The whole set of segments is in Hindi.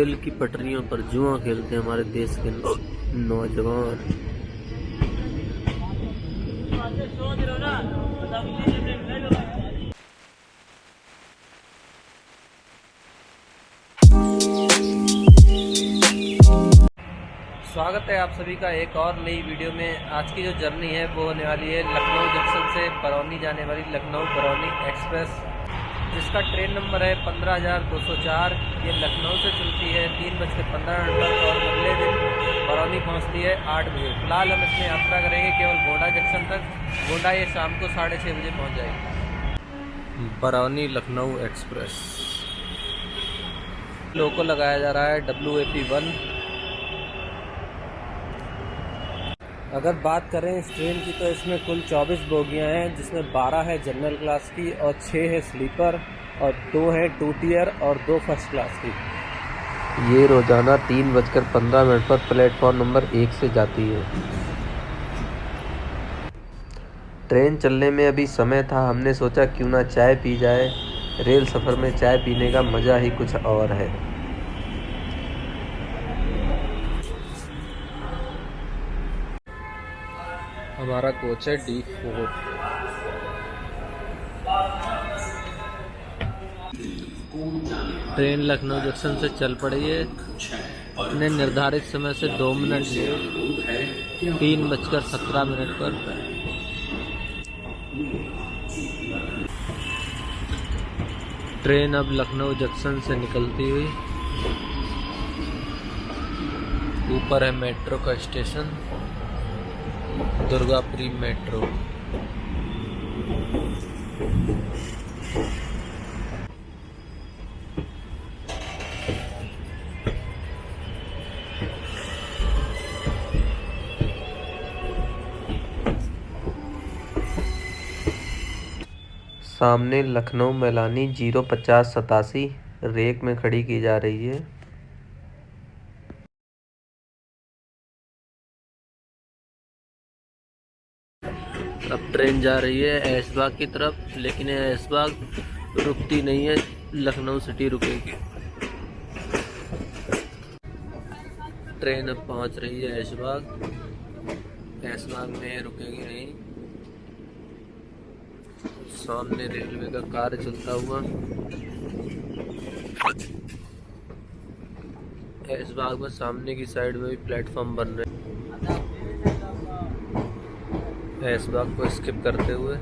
रेल की पटरियों पर जुआ खेलते हैं हमारे देश के नौजवान। स्वागत है आप सभी का एक और नई वीडियो में। आज की जो जर्नी है वो होने वाली है लखनऊ जंक्शन से बरौनी जाने वाली लखनऊ बरौनी एक्सप्रेस, जिसका ट्रेन नंबर है 15,204। ये लखनऊ से चलती है 3:15 पर और अगले दिन बरौनी पहुंचती है 8 बजे। फिलहाल हम इसमें यात्रा करेंगे केवल गोंडा जंक्शन तक। गोंडा ये शाम को 6:30 बजे पहुंच जाएगी। बरौनी लखनऊ एक्सप्रेस लोको लगाया जा रहा है WAP1। अगर बात करें इस ट्रेन की तो इसमें कुल 24 बोगियां हैं, जिसमें 12 है जनरल क्लास की और 6 है स्लीपर और 2 है 2 टियर और 2 फर्स्ट क्लास की। ये रोजाना 3:15 पर प्लेटफॉर्म नंबर 1 से जाती है। ट्रेन चलने में अभी समय था, हमने सोचा क्यों ना चाय पी जाए। रेल सफ़र में चाय पीने का मज़ा ही कुछ और है। हमारा कोच है D4। ट्रेन लखनऊ जंक्शन से चल पड़ी है अपने निर्धारित समय से 2 मिनट लेट, 3:17 पर। ट्रेन अब लखनऊ जंक्शन से निकलती हुई ऊपर है मेट्रो का स्टेशन, दुर्गापुरी मेट्रो। सामने लखनऊ मैलानी 05087 रेक में खड़ी की जा रही है। अब ट्रेन जा रही है ऐशबाग की तरफ, लेकिन ऐशबाग रुकती नहीं है, लखनऊ सिटी रुकेगी। ट्रेन अब पहुंच रही है ऐशबाग। ऐशबाग में रुकेगी नहीं। सामने रेलवे का कार्य चलता हुआ ऐशबाग में सामने की साइड में भी प्लेटफॉर्म बन रहे हैं। ऐशबाग को स्किप करते हुए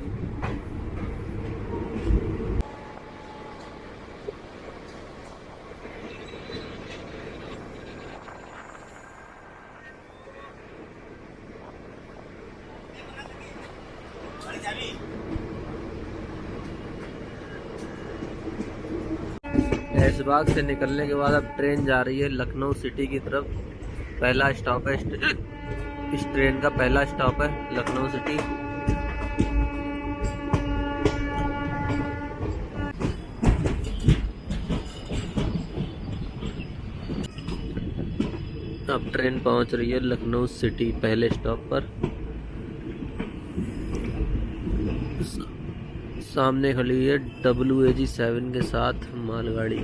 ऐशबाग से निकलने के बाद अब ट्रेन जा रही है लखनऊ सिटी की तरफ। पहला स्टॉप है इस ट्रेन का पहला स्टॉप है लखनऊ सिटी। अब ट्रेन पहुंच रही है लखनऊ सिटी पहले स्टॉप पर। सामने खड़ी है WAG7 के साथ मालगाड़ी।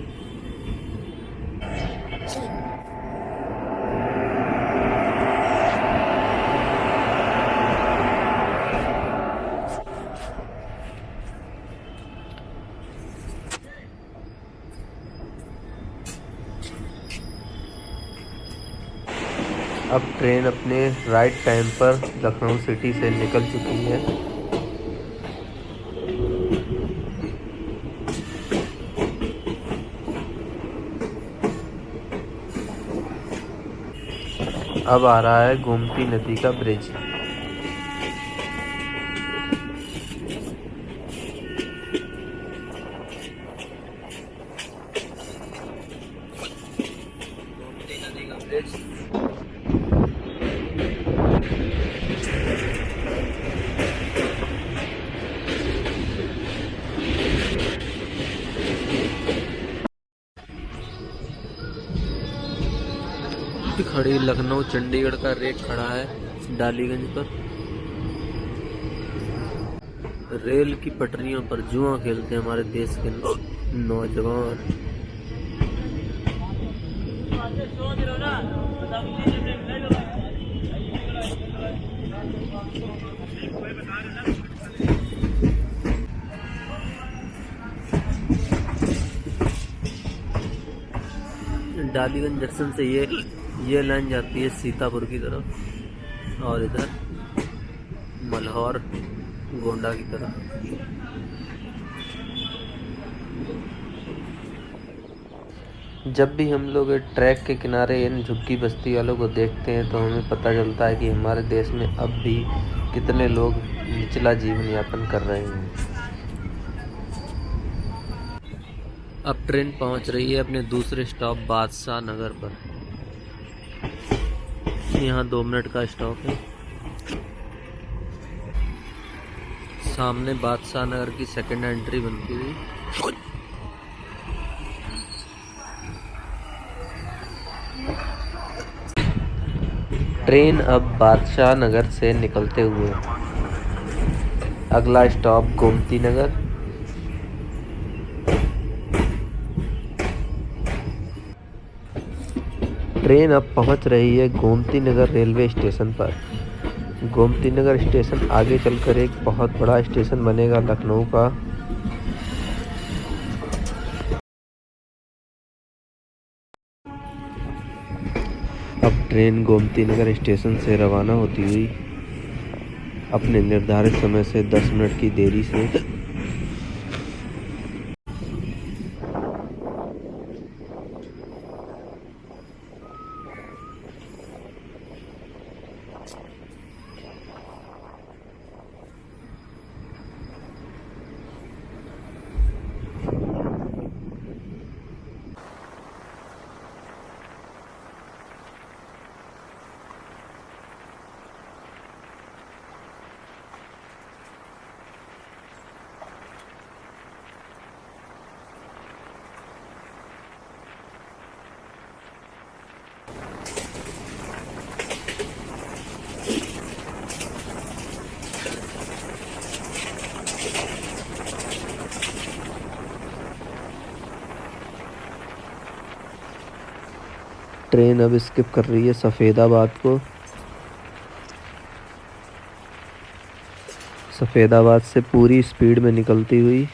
अब ट्रेन अपने राइट टाइम पर लखनऊ सिटी से निकल चुकी है। अब आ रहा है गोमती नदी का ब्रिज। गोमती नदी का ब्रिज खड़ी लखनऊ चंडीगढ़ का रेक खड़ा है डालीगंज पर। रेल की पटरियों पर जुआ खेलते हैं हमारे देश के नौजवान। डालीगंज जंक्शन से ये लाइन जाती है सीतापुर की तरफ और इधर मल्हौर गोंडा की तरफ। जब भी हम लोग ट्रैक के किनारे इन झुग्गी बस्ती वालों को देखते हैं तो हमें पता चलता है कि हमारे देश में अब भी कितने लोग निचला जीवन यापन कर रहे हैं। अब ट्रेन पहुंच रही है अपने दूसरे स्टॉप बादशाह नगर पर। यहाँ 2 मिनट का स्टॉप है। सामने बादशाह नगर की सेकंड एंट्री बनती हुई। ट्रेन अब बादशाह नगर से निकलते हुए अगला स्टॉप गोमती नगर। ट्रेन अब पहुंच रही है गोमती नगर रेलवे स्टेशन पर। गोमती नगर स्टेशन आगे चलकर एक बहुत बड़ा स्टेशन बनेगा लखनऊ का। अब ट्रेन गोमती नगर स्टेशन से रवाना होती हुई अपने निर्धारित समय से 10 मिनट की देरी से ट्रेन अब स्किप कर रही है सफ़ेदाबाद को। सफ़ेदाबाद से पूरी स्पीड में निकलती हुई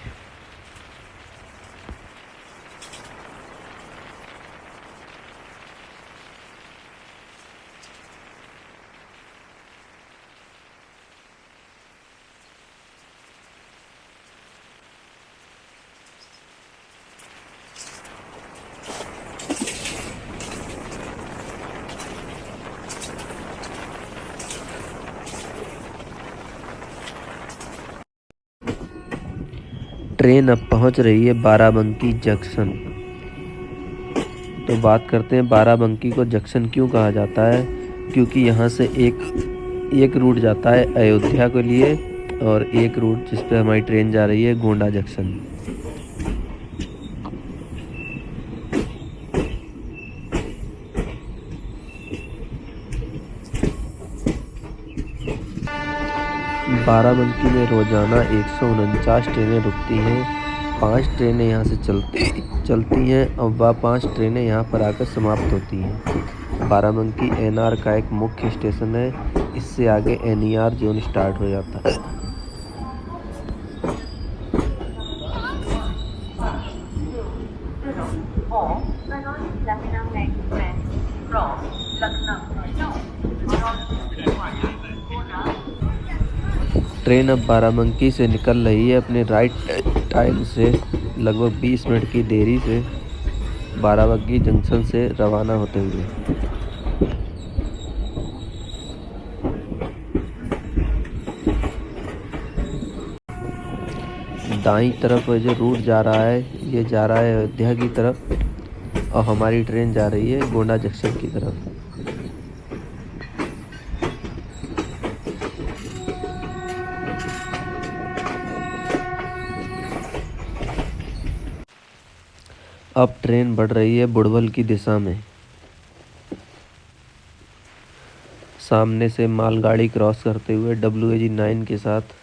ट्रेन अब पहुंच रही है बाराबंकी जंक्शन। तो बात करते हैं बाराबंकी को जंक्शन क्यों कहा जाता है, क्योंकि यहाँ से एक रूट जाता है अयोध्या के लिए और एक रूट जिस पे हमारी ट्रेन जा रही है गोंडा जंक्शन। बाराबंकी में रोजाना 149 ट्रेनें रुकती हैं। 5 ट्रेनें यहाँ से चलती हैं और वह 5 ट्रेनें यहाँ पर आकर समाप्त होती हैं। बाराबंकी एनआर का एक मुख्य स्टेशन है। इससे आगे एनईआर जोन स्टार्ट हो जाता है। ट्रेन अब बाराबंकी से निकल रही है अपने राइट टाइम से लगभग 20 मिनट की देरी से बाराबंकी जंक्शन से रवाना होते हुए। दाईं तरफ जो रूट जा रहा है ये जा रहा है अयोध्या की तरफ और हमारी ट्रेन जा रही है गोंडा जंक्शन की तरफ। अब ट्रेन बढ़ रही है बुड़वल की दिशा में। सामने से मालगाड़ी क्रॉस करते हुए WAG9 के साथ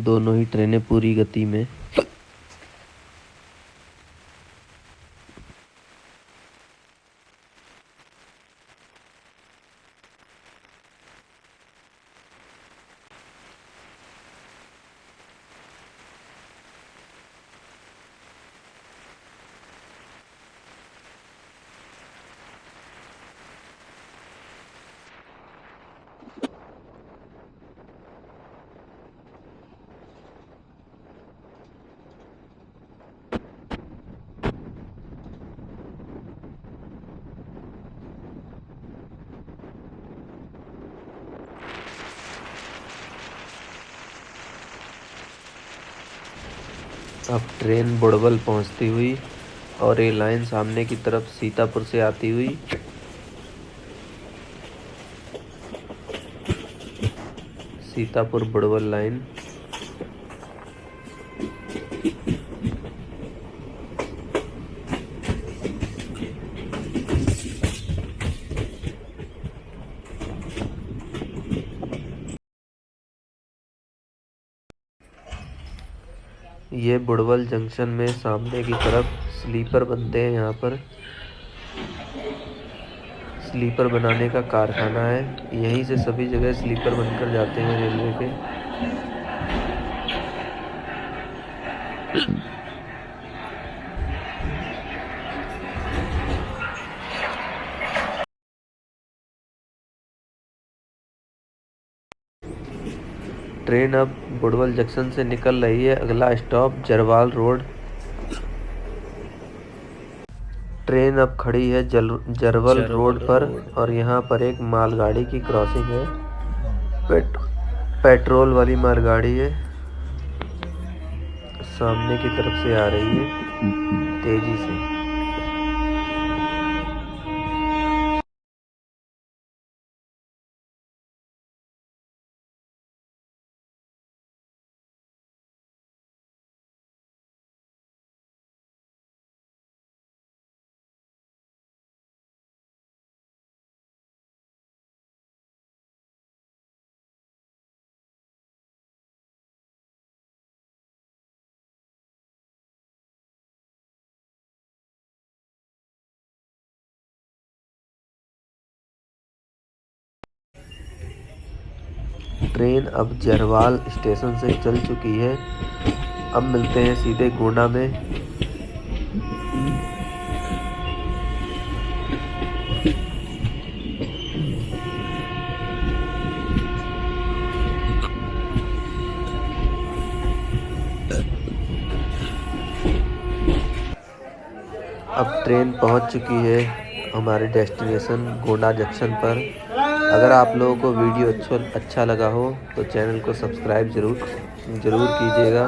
दोनों ही ट्रेनें पूरी गति में। अब ट्रेन बुड़वल पहुंचती हुई और ये लाइन सामने की तरफ सीतापुर से आती हुई सीतापुर बुड़वल लाइन। ये बुड़वल जंक्शन में सामने की तरफ स्लीपर बनते हैं। यहाँ पर स्लीपर बनाने का कारखाना है। यहीं से सभी जगह स्लीपर बनकर जाते हैं रेलवे के। ट्रेन अब बुड़वल जंक्शन से निकल रही है। अगला स्टॉप जरवाल रोड। ट्रेन अब खड़ी है जरवल रोड पर और यहाँ पर एक मालगाड़ी की क्रॉसिंग है। पेट्रोल वाली मालगाड़ी है, सामने की तरफ से आ रही है तेजी से। ट्रेन अब जरवाल स्टेशन से चल चुकी है। अब मिलते हैं सीधे गोंडा में। अब ट्रेन पहुंच चुकी है हमारे डेस्टिनेशन गोंडा जंक्शन पर। अगर आप लोगों को वीडियो अच्छा लगा हो तो चैनल को सब्सक्राइब ज़रूर कीजिएगा।